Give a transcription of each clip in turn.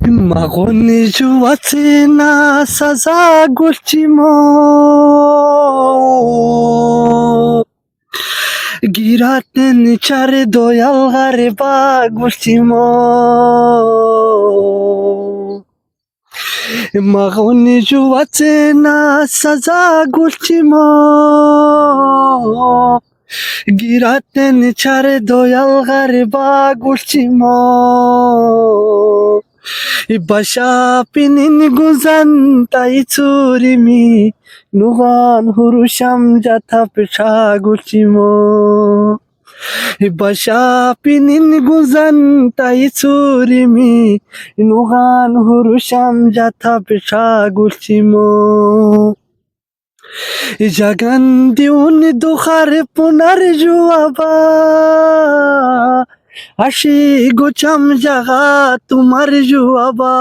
Magoni juatsena sazagulchimo giraten chare doyal gare bagulchimo Magoni juatsena sazagulchimo giraten chare doyal gare bagulchimo Basha pinin guzan tai tsurimi nugan hurusham jatha pisha guchimo Basha pinin guzan tai tsurimi nugan hurusham jatha pisha guchimo Jagan diun dukhar punar juaba আশি গোছাম জাগা তোমার জুয়াবা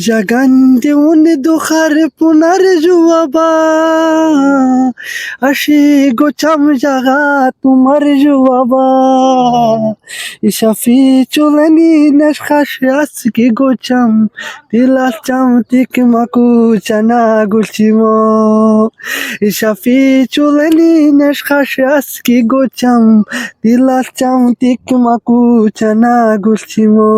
জাগান দেউন দুখার পুনার জুয়াবা আশি গোছাম জাগা তোমার জুয়াবা ইসাফি চুলেনি নেশখাস আজকে গোছাম তিলাস চাম তিক মাকু চানা গুলচিমো ইসাফি চুলেনি নেশখাস আজকে গোছাম তিলাস চাম তিক মাকু চানা গুলচিমো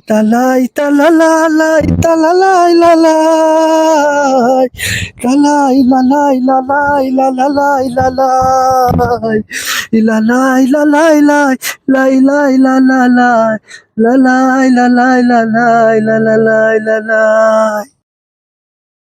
তালাই তালালাই তালালাই লালাই তালাই লালাই লালাই লালাই লালাই লালাই লালাই লাই লাই লালাই লালাই লালাই লালাই লালাই লালাই